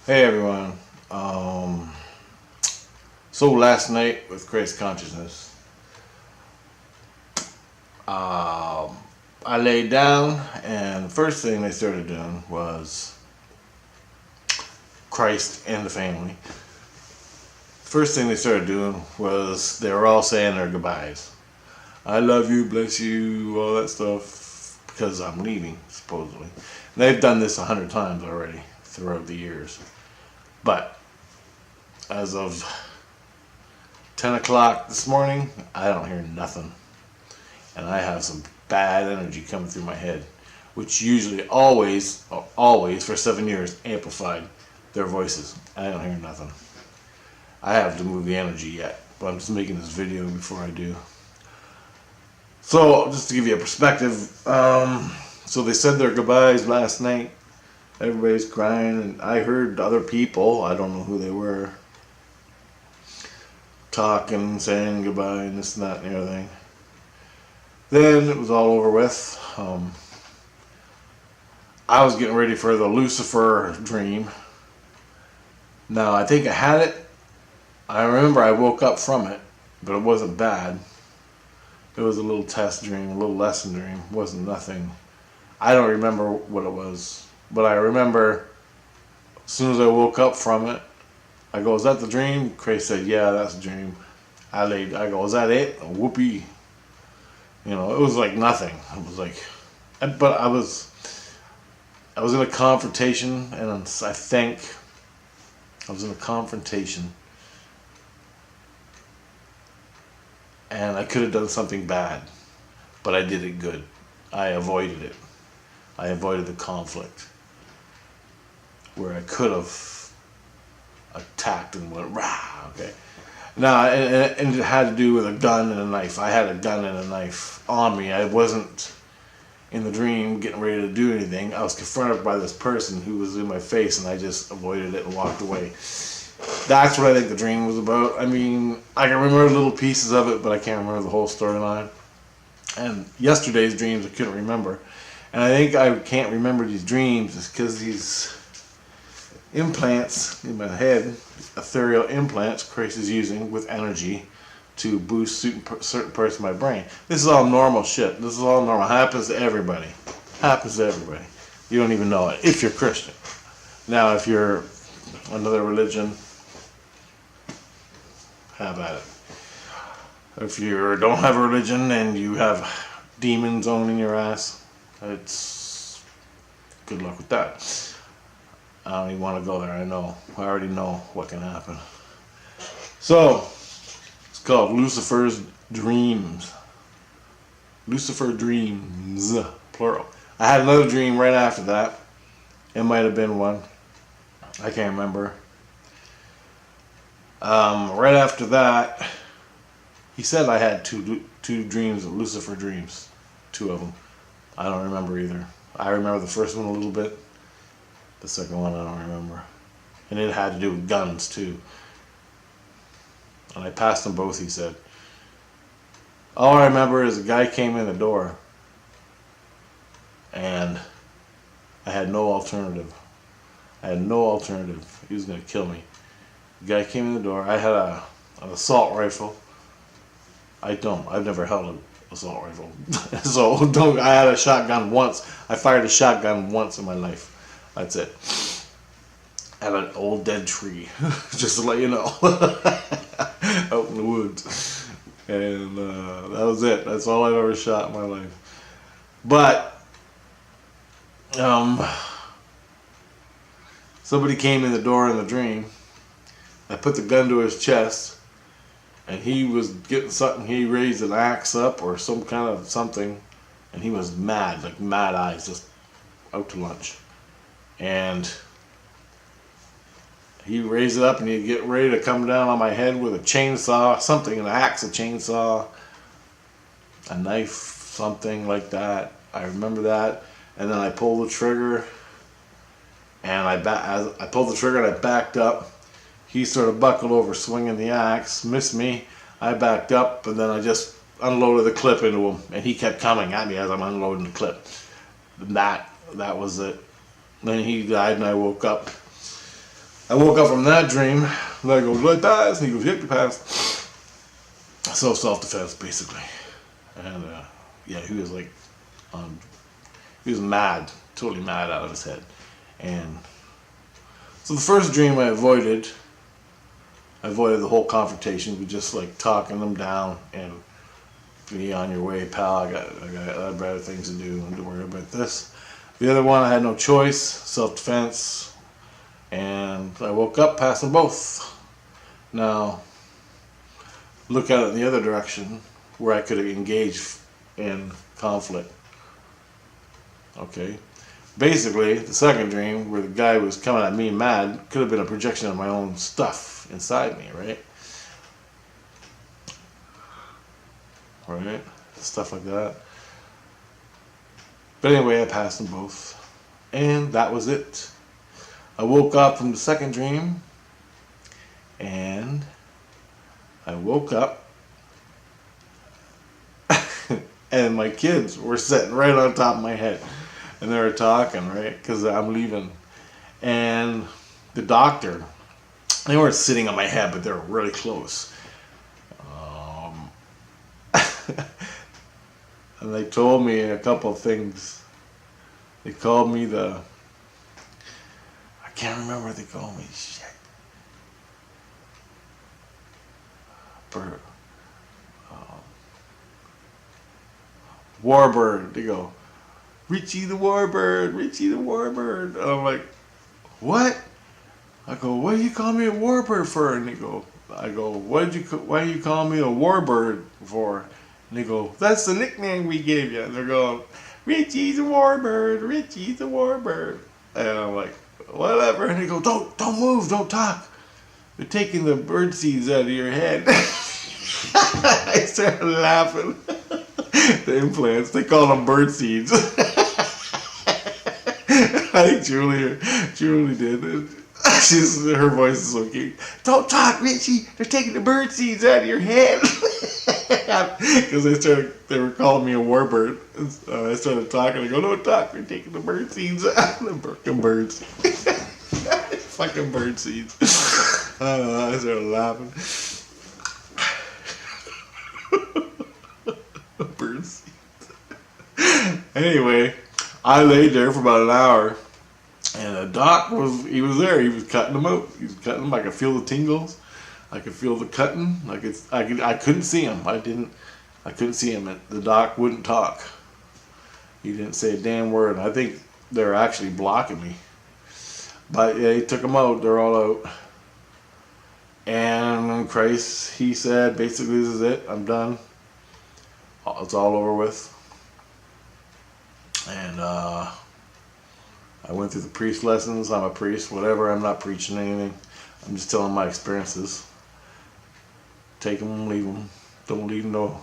Hey everyone. So last night with Christ Consciousness, um, I laid down, and the first thing they started doing was Christ and the family. First thing they started doing was they were all saying their goodbyes. I love you, bless you, all that stuff, because I'm leaving, supposedly. And they've done this 100 times already throughout the years. But as of 10 o'clock this morning, I don't hear nothing. And I have some bad energy coming through my head, which usually always for 7 years amplified their voices. I don't hear nothing. I have to move the energy yet, but I'm just making this video before I do. So just to give you a perspective, so they said their goodbyes last night. Everybody's crying, and I heard other people, I don't know who they were, talking, saying goodbye, and this and that and everything. Then it was all over with. I was getting ready for the Lucifer dream. Now, I think I had it. I remember I woke up from it, but it wasn't bad. It was a little test dream, a little lesson dream. It wasn't nothing. I don't remember what it was, but I remember as soon as I woke up from it, I go, is that the dream? Cray said, yeah, that's the dream. I go, is that it? Whoopee. You know, it was like nothing. It was like, but I was in a confrontation, and I think I was in a confrontation, and I could have done something bad, but I did it good. I avoided it. I avoided the conflict, where I could have attacked and went, rah, okay. Now, and it had to do with a gun and a knife. I had a gun and a knife on me. I wasn't in the dream getting ready to do anything. I was confronted by this person who was in my face, and I just avoided it and walked away. That's what I think the dream was about. I mean, I can remember little pieces of it, but I can't remember the whole storyline. And yesterday's dreams I couldn't remember. And I think I can't remember these dreams because these implants in my head, ethereal implants Chris is using with energy to boost certain parts of my brain. This is all normal shit. This is all normal. Happens to everybody. Happens to everybody. You don't even know it if you're Christian. Now, if you're another religion, have at it. If you don't have a religion and you have demons owning your ass, it's good luck with that. I don't even want to go there. I already know what can happen. So, it's called Lucifer's Dreams. Lucifer Dreams, plural. I had another dream right after that. It might have been one. I can't remember. Right after that, he said I had two dreams of Lucifer dreams. 2 of them. I don't remember either. I remember the first one a little bit. The second one I don't remember. And it had to do with guns too. And I passed them both, he said. All I remember is a guy came in the door, and I had no alternative. He was going to kill me. The guy came in the door. I had an assault rifle. I've never held an assault rifle. So I had a shotgun once. I fired a shotgun once in my life. That's it. At an old dead tree. Just to let you know. Out in the woods. And that was it. That's all I've ever shot in my life. But somebody came in the door in the dream. I put the gun to his chest, and he was getting something. He raised an axe up or some kind of something, and he was mad, like mad eyes, just out to lunch. And he raised it up, and he'd get ready to come down on my head with a chainsaw, something, an axe, a chainsaw, a knife, something like that. I remember that. And then I pulled the trigger, and I pulled the trigger and I backed up. He sort of buckled over, swinging the axe, missed me. I backed up, and then I just unloaded the clip into him, and he kept coming at me as I'm unloading the clip. And that was it. Then he died, and I woke up. I woke up from that dream, and I go, "Let pass," and he goes, "Yep, you pass." So self-defense, basically. And yeah, he was like, he was mad, totally mad out of his head. And so the first dream I avoided the whole confrontation. We just like talking them down and be on your way, pal. I got better things to do. Don't worry about this. The other one, I had no choice, self-defense, and I woke up passing both. Now, look at it in the other direction, where I could have engaged in conflict. Okay, basically, the second dream, where the guy was coming at me mad, could have been a projection of my own stuff inside me, right? Right? Stuff like that. But anyway, I passed them both. And that was it. I woke up from the second dream, and I woke up, and my kids were sitting right on top of my head. And they were talking, right? Because I'm leaving. And the doctor, they weren't sitting on my head, but they were really close. And they told me a couple of things. They called me I can't remember what they called me. Shit. Warbird. They go, "Richie the Warbird, Richie the Warbird." And I'm like, "What?" I go, "What do you call me a Warbird for?" And I go, why do you call me a Warbird for? And they go, "That's the nickname we gave you." And they're going, "Richie's a Warbird, Richie's a Warbird." And I'm like, "Whatever." And they go, don't move, don't talk. They're taking the bird seeds out of your head." I started laughing. The implants, they call them bird seeds. I think Julie did. Her voice is so cute. "Don't talk, Richie. They're taking the bird seeds out of your head." Because they were calling me a warbird. I started talking. I go, "Don't talk. They're taking the bird seeds out of the fucking birds." Fucking bird seeds. I started laughing. Bird seeds. Anyway, I laid there for about an hour. And the doc he was there. He was cutting them out. He was cutting them. I could feel the tingles. I could feel the cutting. I couldn't see him. I couldn't see him. The doc wouldn't talk. He didn't say a damn word. I think they were actually blocking me. But yeah, he took them out. They're all out. And Christ, he said, basically, "This is it. I'm done. It's all over with." And I went through the priest lessons. I'm a priest, whatever. I'm not preaching anything. I'm just telling my experiences. Take them, leave them. Don't leave no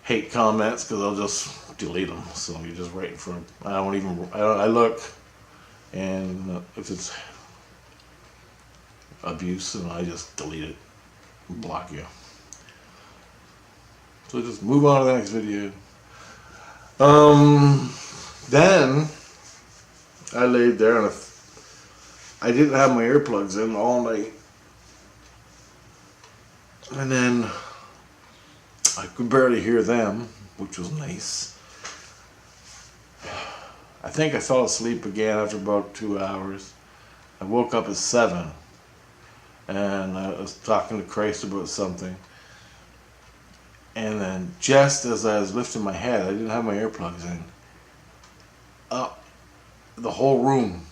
hate comments, because I'll just delete them. So you're just waiting for them. I look, and if it's abuse, then I just delete it and block you. So just move on to the next video. Then I laid there, and I didn't have my earplugs in all night. And then I could barely hear them, which was nice. I think I fell asleep again after about 2 hours. I woke up at 7, and I was talking to Christ about something. And then just as I was lifting my head, I didn't have my earplugs in. The whole room,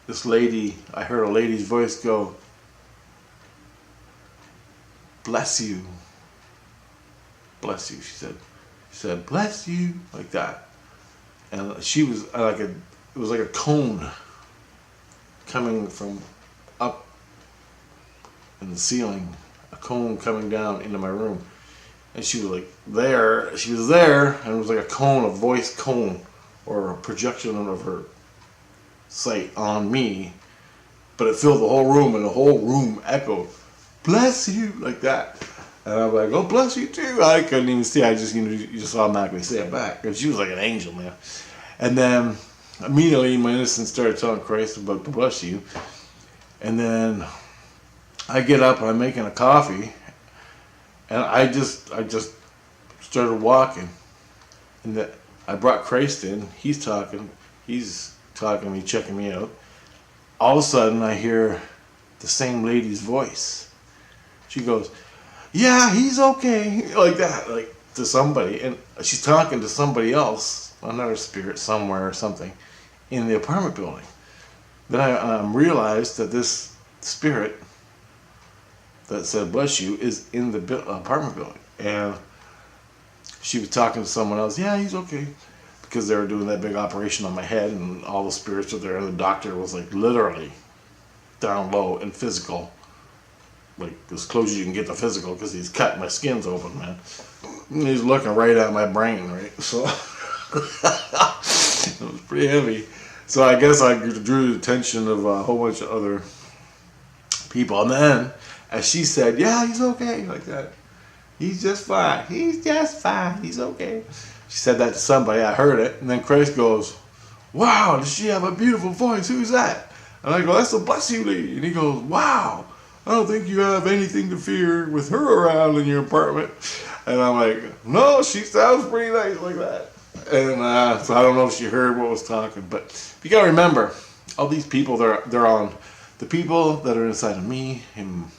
I heard a lady's voice go, "Bless you. Bless you," she said. She said, "Bless you," like that. And she was it was like a cone coming from up in the ceiling, a cone coming down into my room. And she was there, and it was like a cone, a voice cone, or a projection of her sight on me, but it filled the whole room, and the whole room echoed, "Bless you," like that. And I'm like, "Oh, bless you too." I couldn't even see. I just, you just automatically say it back. And she was like an angel, man. And then immediately my innocence started telling Christ about the "bless you." And then I get up and I'm making a coffee, and I just started walking, and I brought Christ in. He's talking to me, checking me out. All of a sudden, I hear the same lady's voice. She goes, "Yeah, he's okay," like that, like to somebody, and she's talking to somebody else, another spirit somewhere or something, in the apartment building. Then I realized that this spirit that said "bless you" is in the apartment building, and she was talking to someone else. "Yeah, he's okay," because they were doing that big operation on my head, and all the spirits were there. And the doctor was like literally down low and physical, like as close as you can get to physical, because he's cut my skin's open, man. And he's looking right at my brain, right? So it was pretty heavy. So I guess I drew the attention of a whole bunch of other people. And then, as she said, "Yeah, he's okay," like that. "He's just fine. He's just fine. He's okay." She said that to somebody. I heard it. And then Christ goes, "Wow, does she have a beautiful voice? Who's that?" And I go, "That's the Bless You lady." And he goes, "Wow, I don't think you have anything to fear with her around in your apartment." And I'm like, "No, she sounds pretty nice like that." And so I don't know if she heard what was talking. But you got to remember, all these people, they're on, the people that are inside of me and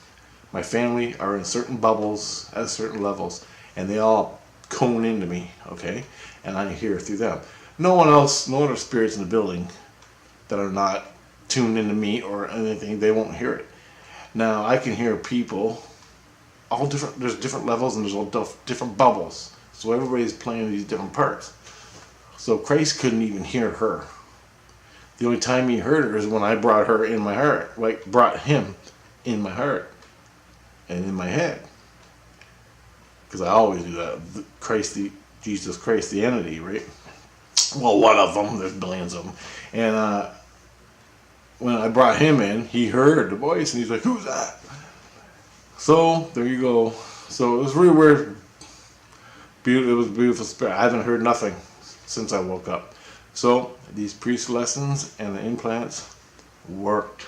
my family are in certain bubbles at certain levels. And they all cone into me, okay? And I hear through them. No other spirits in the building that are not tuned into me or anything, they won't hear it. Now, I can hear people, all different, there's different levels and there's all different bubbles. So everybody's playing these different parts. So Christ couldn't even hear her. The only time he heard her is when I brought her in my heart, like brought him in my heart and in my head. Because I always do that. Jesus Christ, the entity, right? Well, one of them. There's billions of them. And when I brought him in, he heard the voice, and he's like, "Who's that?" So there you go. So it was really weird. It was a beautiful spirit. I haven't heard nothing since I woke up. So these priest lessons and the implants worked.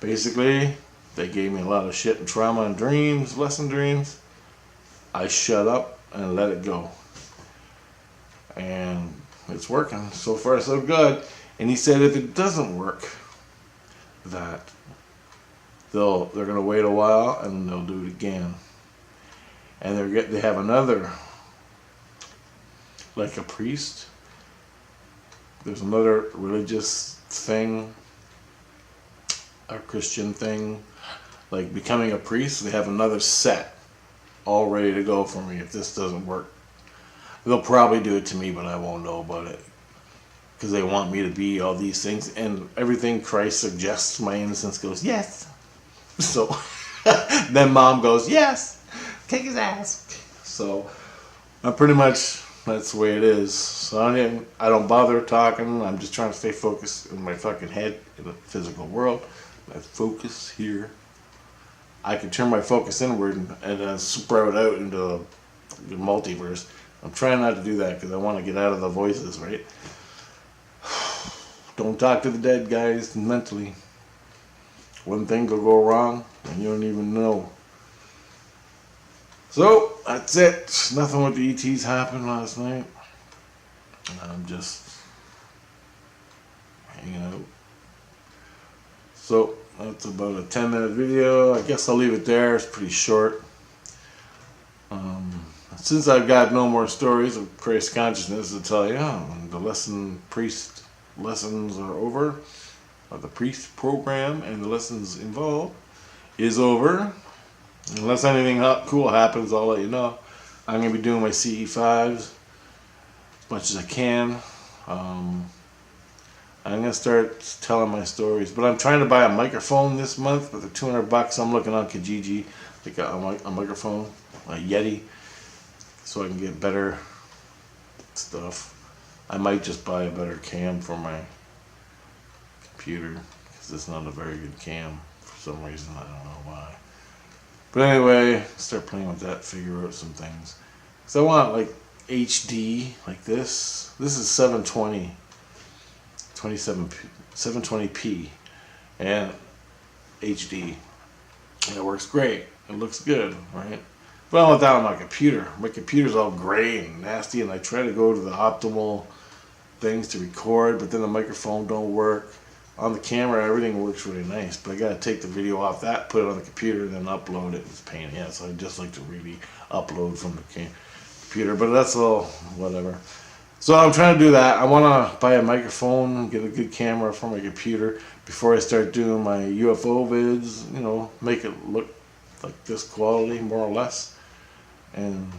Basically, they gave me a lot of shit and trauma and dreams, lesson dreams. I shut up and let it go. And it's working. So far, so good. And he said if it doesn't work, that they're going to wait a while and they'll do it again. And they have another, like a priest. There's another religious thing, a Christian thing, like becoming a priest. They have another set all ready to go for me if this doesn't work. They'll probably do it to me, but I won't know about it. Because they want me to be all these things. And everything Christ suggests, my innocence goes, "Yes." So then Mom goes, "Yes. Kick his ass." So I'm pretty much, that's the way it is. So I don't bother talking. I'm just trying to stay focused in my fucking head in the physical world. My focus here. I can turn my focus inward and then sprout out into the multiverse. I'm trying not to do that because I want to get out of the voices, right? Don't talk to the dead, guys, mentally. One thing could go wrong and you don't even know. So, that's it. Nothing with the ETs happened last night. I'm just hanging out. So, that's about a 10-minute video. I guess I'll leave it there. It's pretty short. Since I've got no more stories of Christ consciousness to tell you, the priest lessons are over. Or the priest program and the lessons involved is over. Unless anything cool happens, I'll let you know. I'm going to be doing my CE5s as much as I can. I'm going to start telling my stories. But I'm trying to buy a microphone this month for the $200. I'm looking on Kijiji, like a microphone, a Yeti, so I can get better stuff. I might just buy a better cam for my computer, because it's not a very good cam for some reason. I don't know why. But anyway, start playing with that, figure out some things. Because I want like HD, like this. This is 720p. and HD. And it works great. It looks good, right? But I'm without my computer. My computer's all gray and nasty, and I try to go to the optimal things to record, but then the microphone don't work. On the camera, everything works really nice, but I gotta take the video off that, put it on the computer, and then upload it. It's a pain in the ass. So I just like to really upload from the computer, but that's all whatever. So I'm trying to do that. I want to buy a microphone, get a good camera for my computer before I start doing my UFO vids, you know, make it look like this quality, more or less. And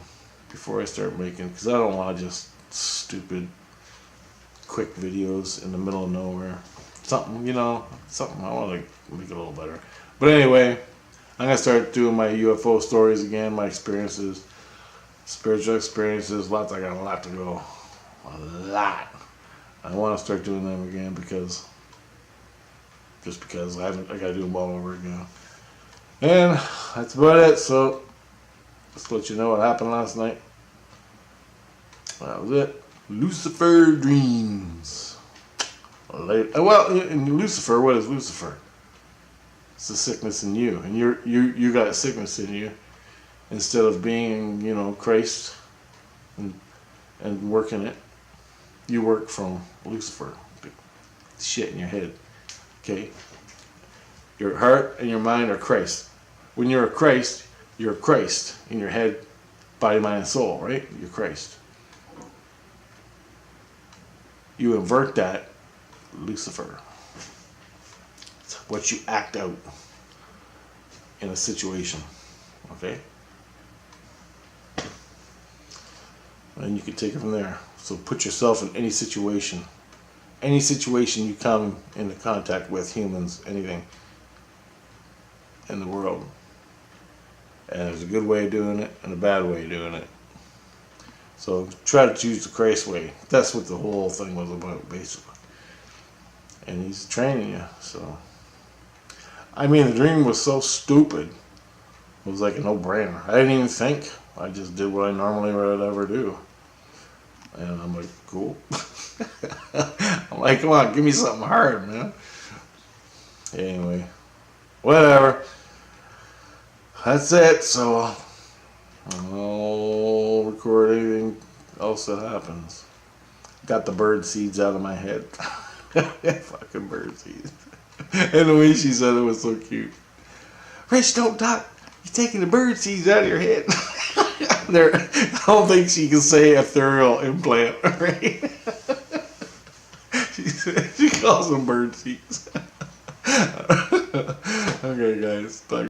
before I start making, because I don't want just stupid, quick videos in the middle of nowhere. Something, you know, something I want to make it a little better. But anyway, I'm going to start doing my UFO stories again, my experiences, spiritual experiences. I got a lot to go. A lot. I want to start doing them again because I got to do them all over again. And that's about it. So just to let you know what happened last night. That was it. Lucifer dreams. Well, in Lucifer, what is Lucifer? It's a sickness in you, and you got a sickness in you. Instead of being, you know, Christ and working it, you work from Lucifer. Shit in your head. Okay? Your heart and your mind are Christ. When you're a Christ in your head, body, mind, and soul, right? You're Christ. You invert that, Lucifer. It's what you act out in a situation. Okay? And you can take it from there. So put yourself in any situation. Any situation you come into contact with, humans, anything in the world. And there's a good way of doing it and a bad way of doing it. So try to choose the Christ way. That's what the whole thing was about, basically. And he's training you, so. I mean, the dream was so stupid. It was like a no-brainer. I didn't even think. I just did what I normally would ever do. And I'm like, cool. I'm like, come on, give me something hard, man. Anyway, whatever. That's it. So I'll record anything else that happens. Got the bird seeds out of my head. Fucking bird seeds. And the way she said it was so cute. Rich, don't talk. You're taking the bird seeds out of your head. I don't think she can say ethereal implant, right? She calls them bird seeds. Okay, guys. Bye.